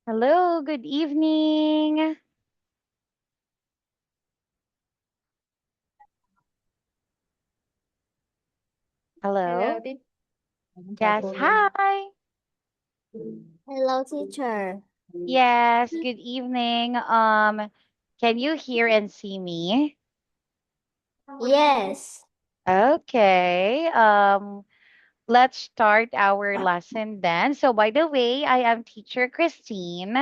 Hello, good evening. Hello, Hello. teacher. Yes, hi. Hello, teacher. Yes, good evening. Can you hear and see me? Yes. Okay. Let's start our lesson then. So, by the way, I am teacher Christine.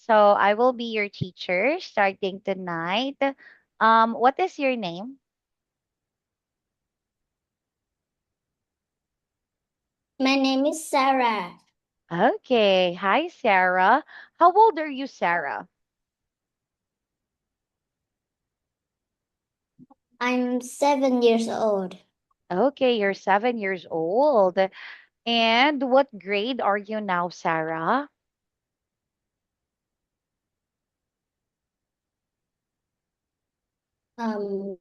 So, I will be your teacher starting tonight. What is your name? My name is Sarah. Okay. Hi, Sarah. How old are you, Sarah? I'm 7 years old. Okay, you're 7 years old. And what grade are you now, Sarah? Um,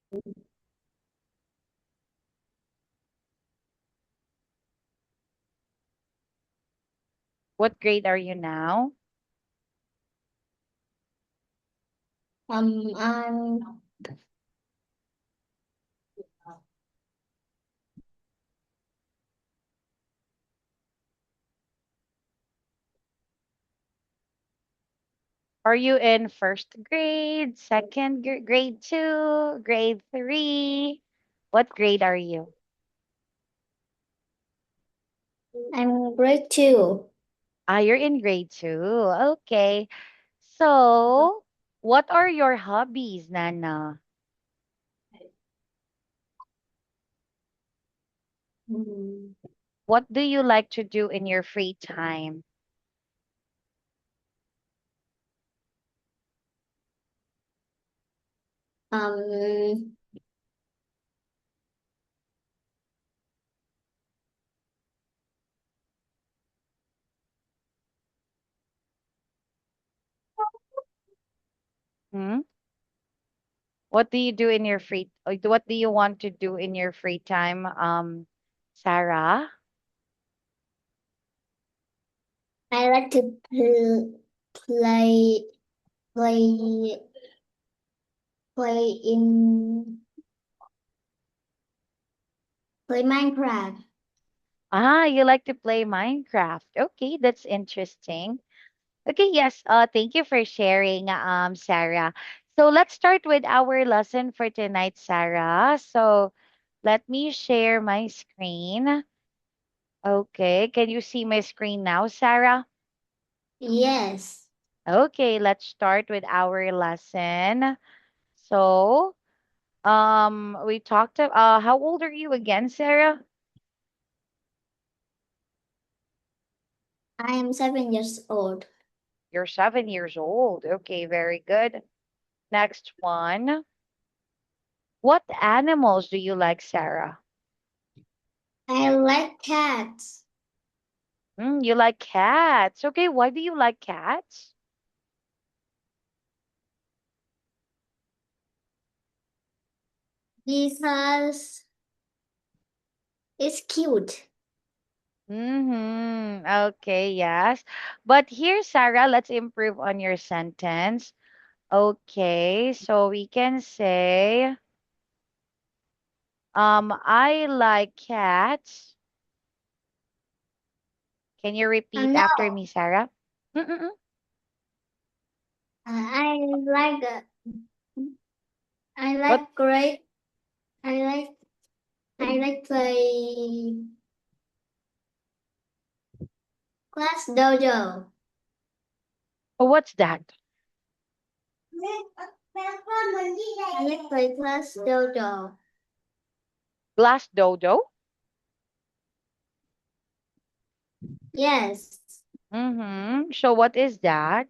What grade are you now? I'm Are you in first grade, grade two, grade three? What grade are you? I'm grade two. Ah, you're in grade two. Okay. So, what are your hobbies, Nana? Mm, What do you like to do in your free time? Um, Hmm? What do you do in your what do you want to do in your free time, Sarah? I like to play, play, play play Minecraft. Ah, you like to play Minecraft. Okay, that's interesting. Okay, yes. Thank you for sharing, Sarah. So let's start with our lesson for tonight, Sarah. So let me share my screen. Okay, can you see my screen now, Sarah? Yes. Okay, let's start with our lesson. So, we talked how old are you again, Sarah? I am 7 years old. You're 7 years old. Okay, very good. Next one. What animals do you like, Sarah? I like cats. You like cats. Okay, why do you like cats? Because it's cute. Mm-hmm. Okay, yes. But here, Sarah, let's improve on your sentence. Okay, so we can say, I like cats. Can you repeat No, after me, Sarah? Mm-mm-mm. I like I What? like great. I like I like play Class Dojo. What's that? I like play Class Dojo. Glass dodo? Yes, Mm-hmm. So what is that?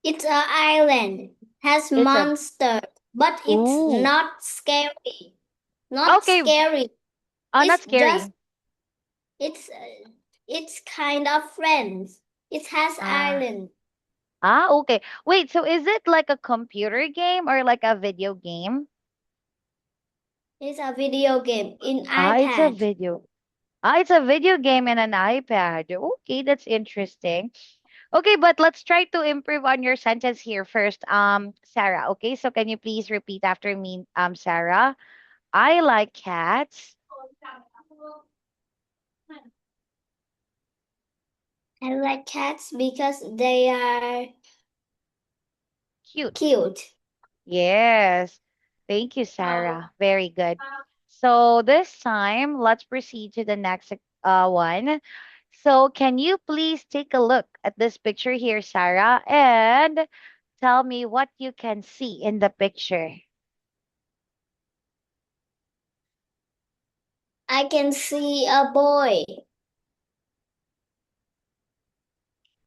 it's an island. Has It's a monster, but it's ooh. not scary. Not Okay, scary. not It's just scary. it's kind of friends. It has Ah. island. Okay. Wait, so is it like a computer game or like a video game? It's a video game in Ah, it's a iPad. video. Ah, it's a video game and an iPad. Okay, that's interesting. Okay, but let's try to improve on your sentence here first. Sarah. Okay, so can you please repeat after me, Sarah? I like cats. I like cats because they are Cute. cute. Yes. Thank you, Sarah. Very good. So this time, let's proceed to the next one. So can you please take a look at this picture here, Sarah, and tell me what you can see in the picture. I can see a boy.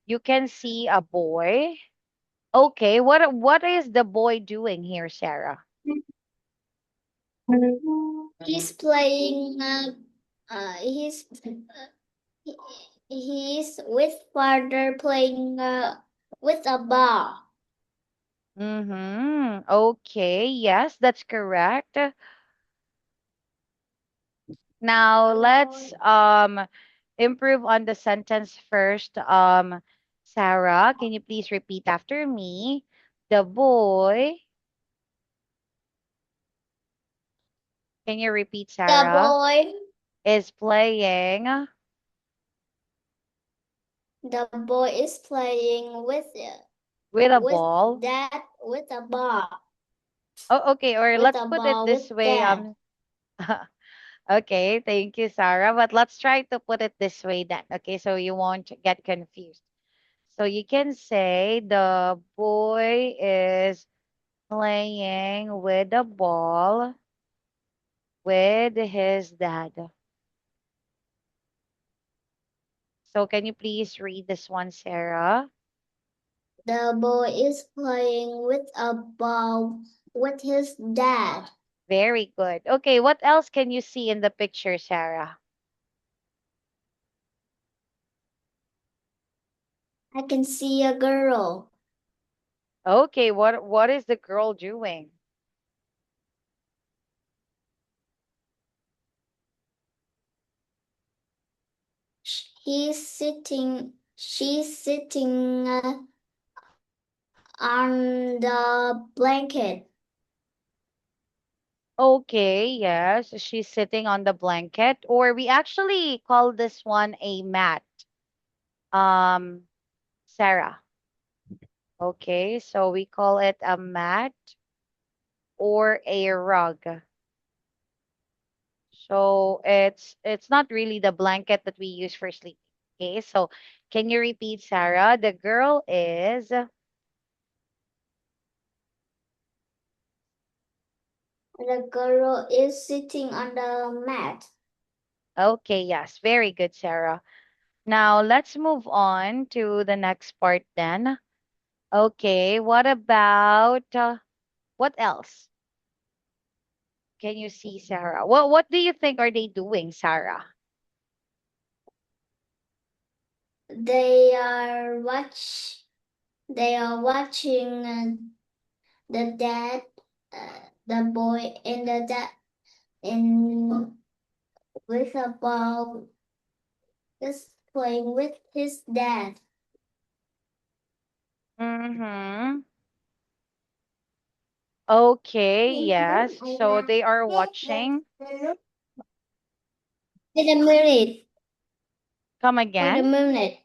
You can see a boy. Okay, what is the boy doing here, Sarah? He's playing. He's he- he's with father playing with a ball. Mm-hmm. Okay, yes, that's correct. Now let's improve on the sentence first. Sarah, can you please repeat after me? The boy, can you repeat, The Sarah? boy, Is playing the boy is playing with a with ball. with a ball, Oh, okay, or with let's a put it ball with this way. dad. Okay, thank you, Sarah. But let's try to put it this way then. Okay, so you won't get confused. So you can say the boy is playing with the ball with his dad. So can you please read this one, Sarah? The boy is playing with a ball with his dad. Very good. Okay, what else can you see in the picture, Sarah? I can see a girl. Okay, what is the girl doing? She's sitting on the blanket. Okay, yes, she's sitting on the blanket, or we actually call this one a mat. Um, Sarah. Okay, so we call it a mat or a rug. So it's not really the blanket that we use for sleeping. Okay, so can you repeat, Sarah? The girl is The girl is sitting on the mat. okay, yes, very good, Sarah. Now let's move on to the next part then. Okay, what about what else? Can you see, Sarah? What do you think are they doing, Sarah? They are watch. They are watching the dad, the boy, and the dad in with a ball, just playing with his dad. Mm-hmm. Okay, yes. So they are watching. Wait a minute. Come Wait a again. minute.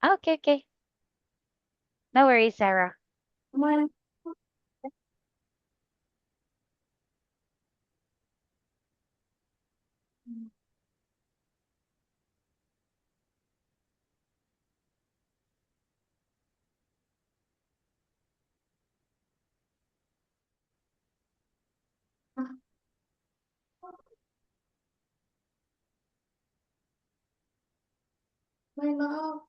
Okay, okay. No worries, Sarah. Mom. My mom.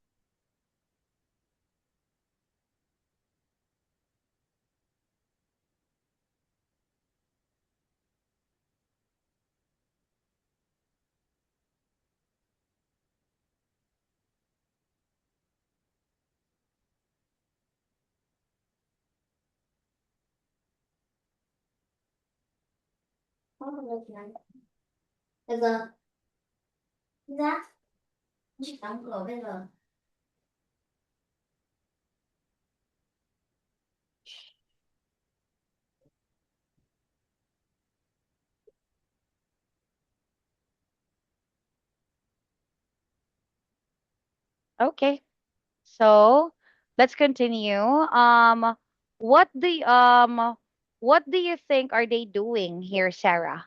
Bây giờ ra chị đóng cửa bây giờ. Okay. So let's continue. What do what do you think are they doing here, Sarah?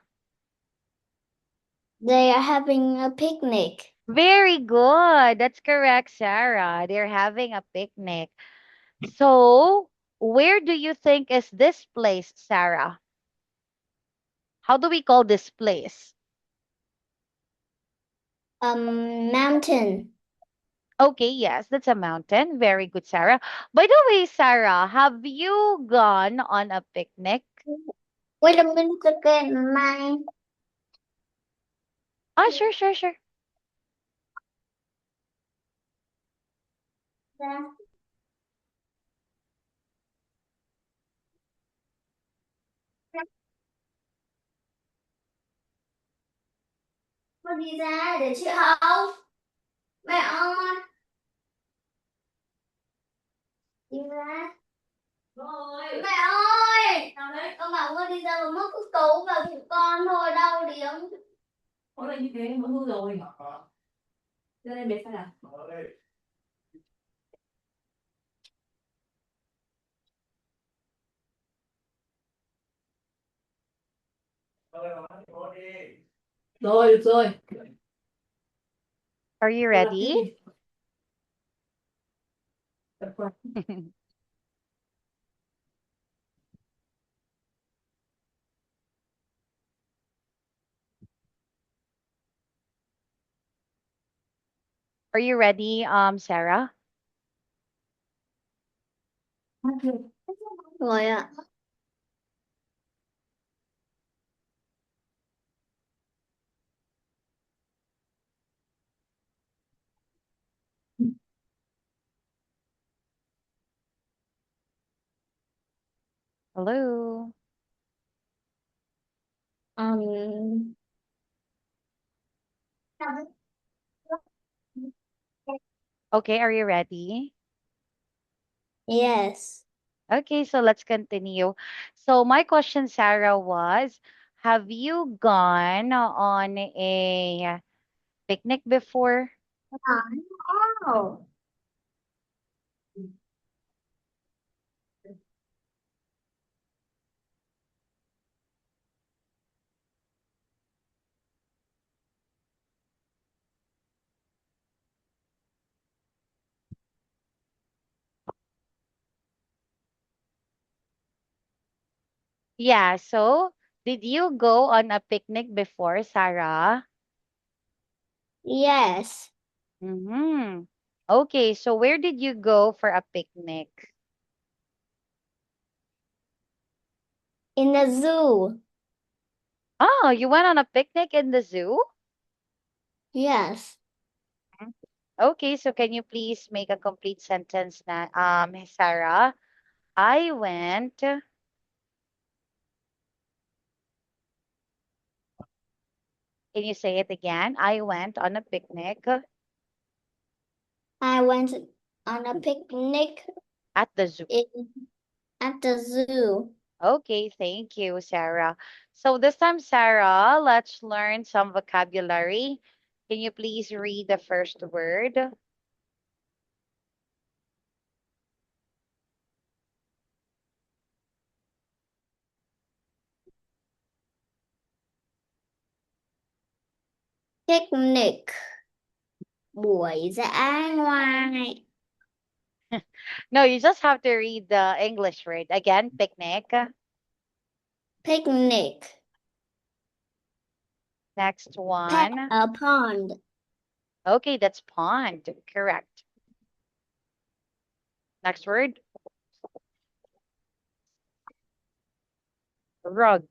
They are having a picnic. Very good. That's correct, Sarah. They're having a picnic. So, where do you think is this place, Sarah? How do we call this place? Mountain. Okay, yes, that's a mountain. Very good, Sarah. By the way, Sarah, have you gone on a picnic? Wait a minute again, mine. Ah, sure, sure, sure. Con đi ra để chị học. Mẹ ơi, đi ra. Rồi. Mẹ ơi. Nào đấy. Con bảo con đi ra mà mất cái cấu vào bụng con thôi, đau điếng. Có là như thế nó hư rồi. Ra đây bé phải làm. Rồi, được rồi. Are you Tôi đặt tiếp ready? đi. Tập qua. Are you ready, Sarah? Rồi ạ. Hello. Um, Okay, are you ready? yes. Okay, so let's continue. So my question, Sarah, was, have you gone on a picnic before? Oh. Yeah, so did you go on a picnic before, Sarah? Yes. Mm-hmm. Okay, so where did you go for a picnic? In the zoo. Oh, you went on a picnic in the zoo? Yes. Mhm. Okay, so can you please make a complete sentence na, Sarah? I went. Can you say it again? I went on a picnic I went on a picnic at the zoo. at the zoo. Okay, thank you, Sarah. So this time, Sarah, let's learn some vocabulary. Can you please read the first word? Picnic. Buổi dã ngoại. No, you just have to read the English word. Again, picnic. Picnic. Next Pet one. a pond. Okay, that's pond. Correct. Next word. Rug.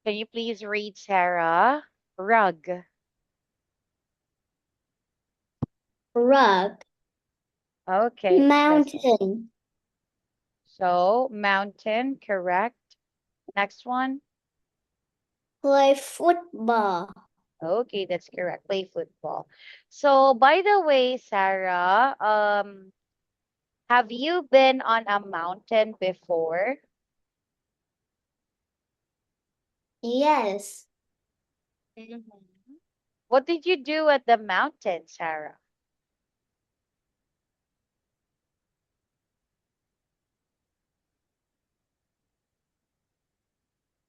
Can you please read, Sarah? Rug. Rug. Okay, that's Mountain. So, mountain, correct. Next one. Play football. Okay, that's correct. Play football. So, by the way, Sarah, have you been on a mountain before? Yes. Mhm. What did you do at the mountain, Sarah?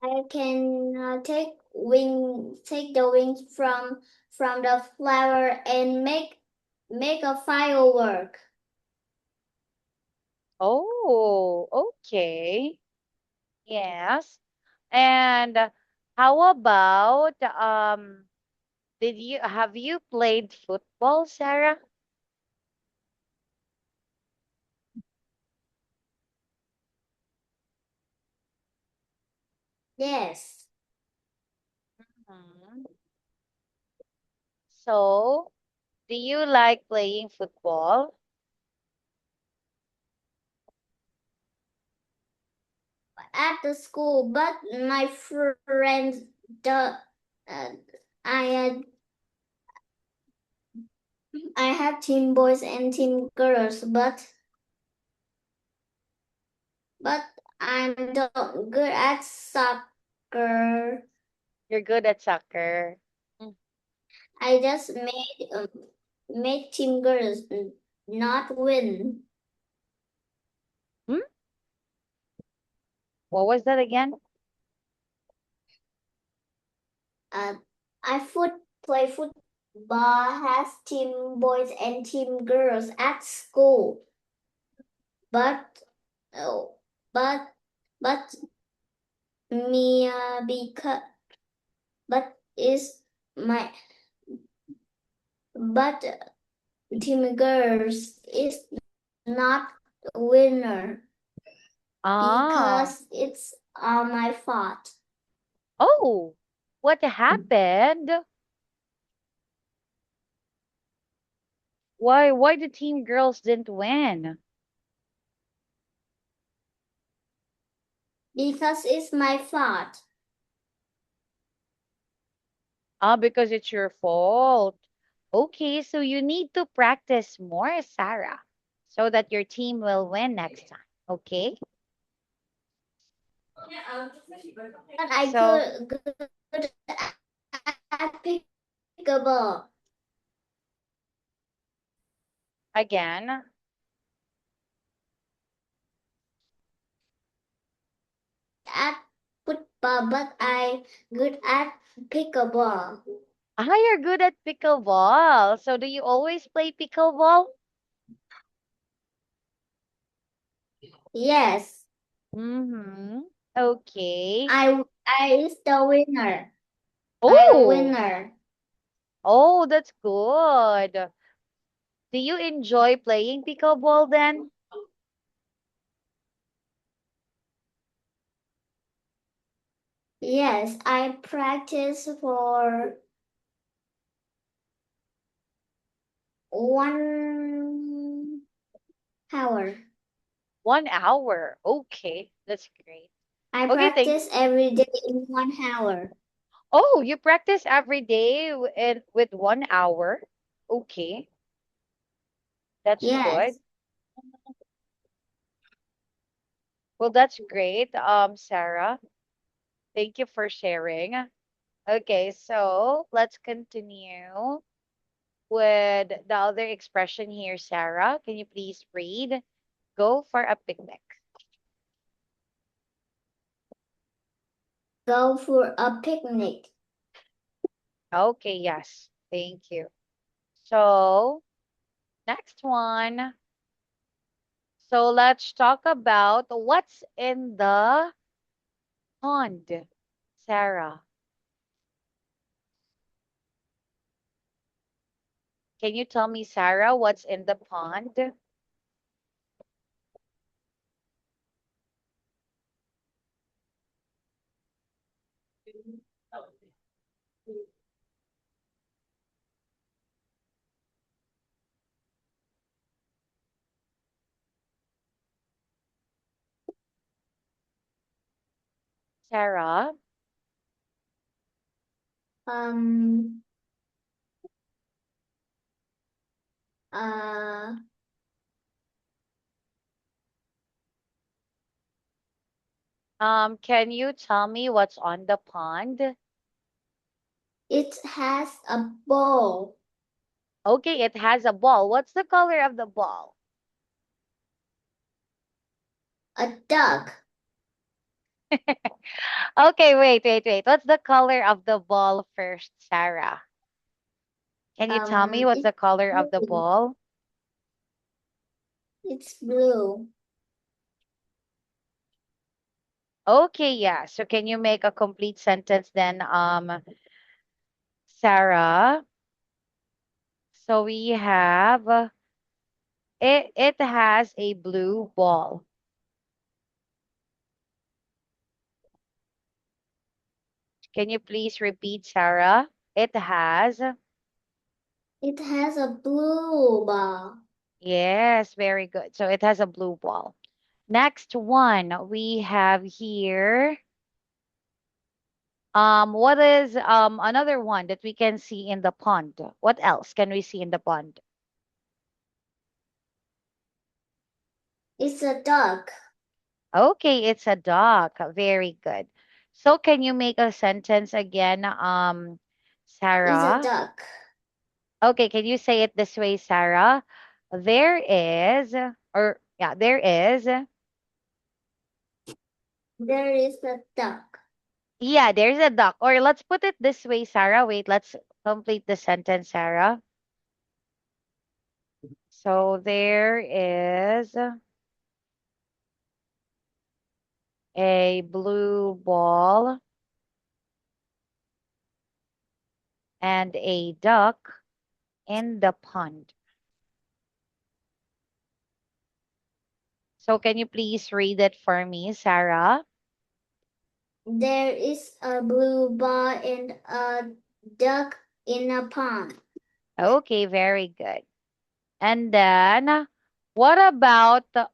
I can take the wings from the flower and make a firework. Oh, okay. Yes. And how about did you have you played football, Sarah? Yes. Mhm. So, do you like playing football? At the school, but my friends the uh, I had I had team boys and team girls, but I'm not good at soccer. You're good at soccer. Mm. I just made team girls not win. Hmm? What was that again? Uh, I play football has team boys and team girls at school, but oh, but but me because but is my but team girls is not winner Ah. because it's my fault. Oh, what happened? Why the team girls didn't win? Because it's my fault. Ah, because it's your fault. Okay, so you need to practice more, Sarah, so that your team will win next time. Okay? But I So good at pickleball. again, At football, but I good at pickleball. you're good at pickleball. So do you always play pickleball? Yes, Mm-hmm. Okay. I is the winner. I am Oh, winner. oh, that's good. Do you enjoy playing pickleball then? Yes, I practice for 1 hour. 1 hour. Okay, that's great. I Okay, thank. practice every day in 1 hour. Oh, you practice every day with 1 hour. Okay, that's good. Yes. Well, that's great, Sarah. Thank you for sharing. Okay, so let's continue with the other expression here, Sarah. Can you please read? Go for a picnic. Go for a picnic. Okay, yes. Thank you. So, next one. So, let's talk about what's in the pond, Sarah. Can you tell me, Sarah, what's in the pond? Sarah? Um. Uh. Can you tell me what's on the pond? It has a ball. Okay, it has a ball. What's the color of the ball? A duck. Okay, wait. What's the color of the ball first, Sarah? Can you tell me what's It's the color of the blue. ball? It's blue. Okay, yeah. So can you make a complete sentence then, Sarah? So we have it has a blue ball. Can you please repeat, Sarah? It has. It has a blue ball. Yes, very good. So it has a blue ball. Next one we have here. What is another one that we can see in the pond? What else can we see in the pond? It's a duck. Okay, it's a duck. Very good. So can you make a sentence again, It's a Sarah? duck. Okay, can you say it this way, Sarah? There is, or yeah, there is. There is a duck. Yeah, there's a duck. Or let's put it this way, Sarah. Wait, let's complete the sentence, Sarah. So there is a blue ball and a duck in the pond. So can you please read it for me, Sarah? There is a blue ball and a duck in a pond. Okay, very good. And then what about the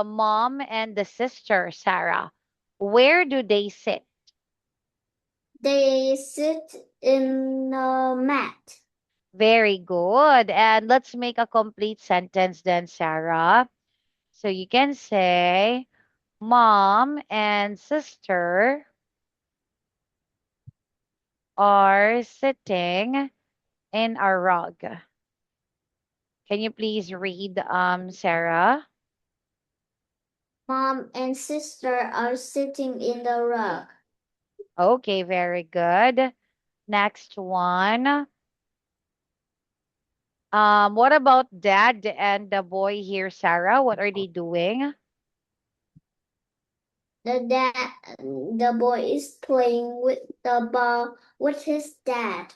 mom and the sister, Sarah? Where do they sit? They sit in a mat. Very good. And let's make a complete sentence then, Sarah. So you can say mom and sister are sitting in a rug. Can you please read, Sarah? Mom and sister are sitting in the rug. Okay, very good. Next one. What about dad and the boy here, Sarah? What are they doing? The boy is playing with the ball with his dad.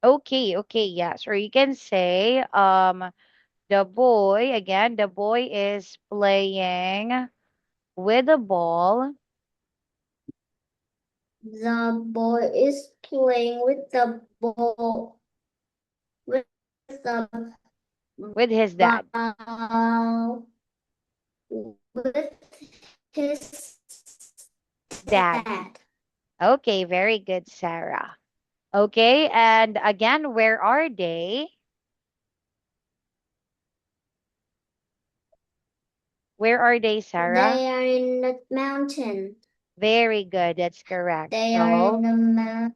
Okay, yes. Or you can say, the boy is playing with the ball The boy is playing with the ball with the with his dad. ball with his Dad. dad. Okay, very good, Sarah. Okay, and again, where are they? Where are they, Sarah? They are in the mountain. Very good, that's correct. They are in So, the mountain.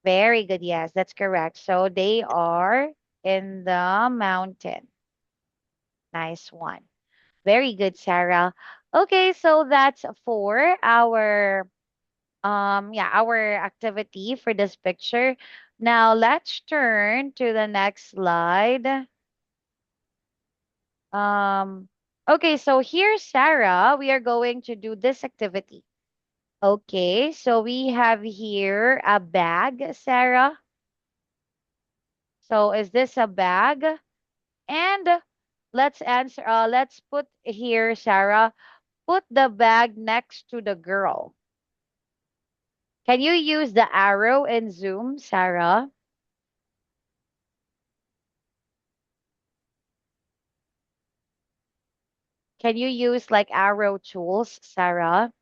very good, yes, that's correct. So they are in the mountain. Nice one. Very good, Sarah. Okay, so that's for our our activity for this picture. Now let's turn to the next slide. Um okay, so here, Sarah, we are going to do this activity. Okay, so we have here a bag, Sarah. So is this a bag? And let's answer let's put here, Sarah, put the bag next to the girl. Can you use the arrow in Zoom, Sarah? Can you use like arrow tools, Sarah?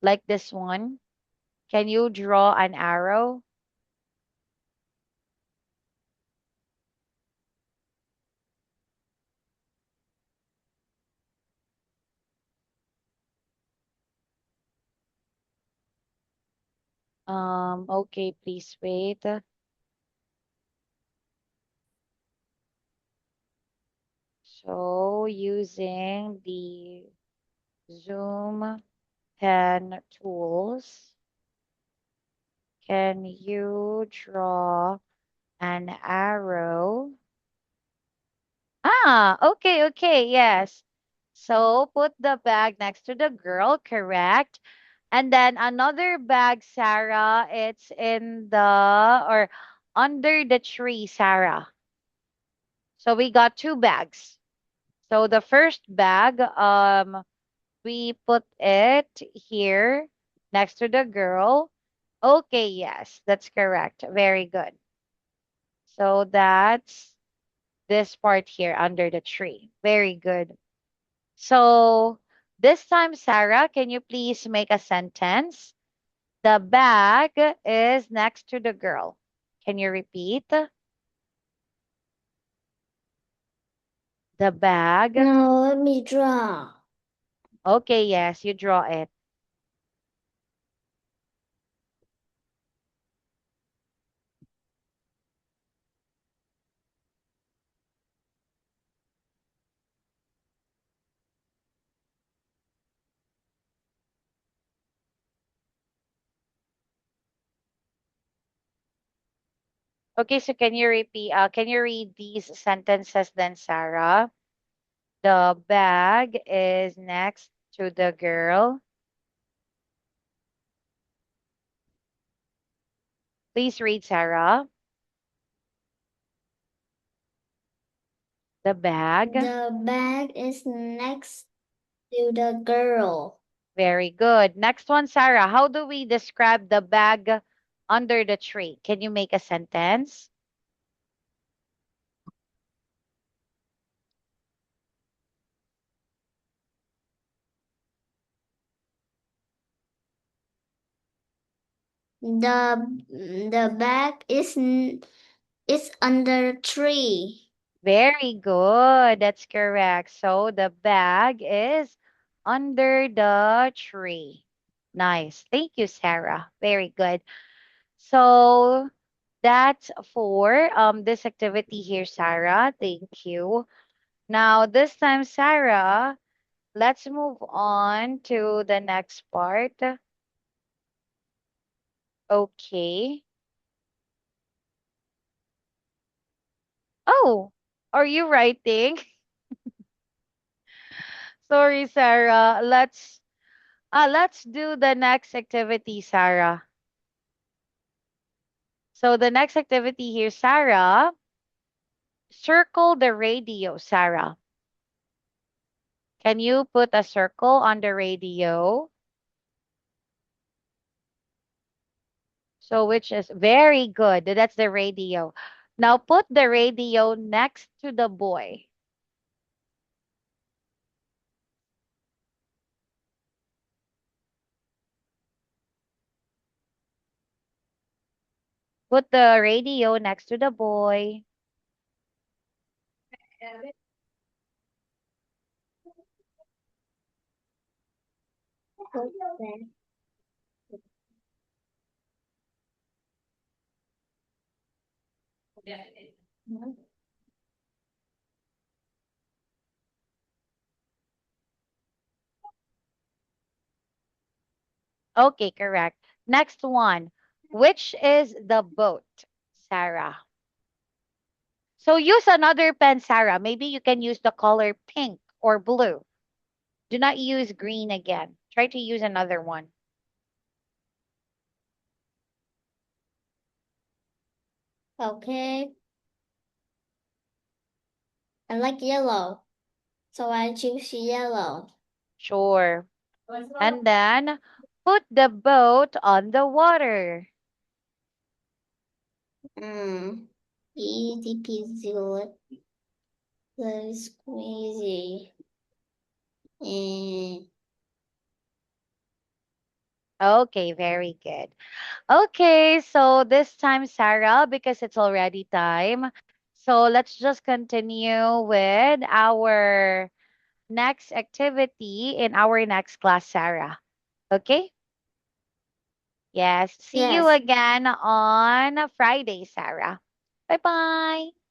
Like this one. Can you draw an arrow? Okay, please wait. So using the Zoom pen tools, can you draw an arrow? Ah, okay, okay, yes. So put the bag next to the girl, correct? And then another bag, Sarah, it's in the or under the tree, Sarah. So we got two bags. So the first bag, we put it here next to the girl. Okay, yes, that's correct. Very good. So that's this part here under the tree. Very good. So this time, Sarah, can you please make a sentence? The bag is next to the girl. Can you repeat? The bag. Now let me draw. Okay, yes, you draw it. Okay, so can you repeat? Can you read these sentences then, Sarah? The bag is next to the girl. Please read, Sarah. The bag. The bag is next to the girl. Very good. Next one, Sarah. How do we describe the bag under the tree? Can you make a sentence? The bag is under a tree. Very good. That's correct. So the bag is under the tree. Nice. Thank you, Sarah. Very good. So that's for this activity here, Sarah. Thank you. Now this time, Sarah, let's move on to the next part. Okay. Oh, are you writing? Sorry, Sarah. Let's do the next activity, Sarah. So the next activity here, Sarah, circle the radio, Sarah. Can you put a circle on the radio? So which is very good. That's the radio. Now put the radio next to the boy. Put the radio next to the boy. Okay, correct. Next one. Which is the boat, Sarah? So use another pen, Sarah. Maybe you can use the color pink or blue. Do not use green again. Try to use another one. Okay. I like yellow. So I choose yellow. Sure. And then put the boat on the water. Easy peasy. Let squeezy. And Okay, very good. Okay, so this time, Sarah, because it's already time, so let's just continue with our next activity in our next class, Sarah. Okay? Yes. See you Yes. again on Friday, Sarah. Bye bye.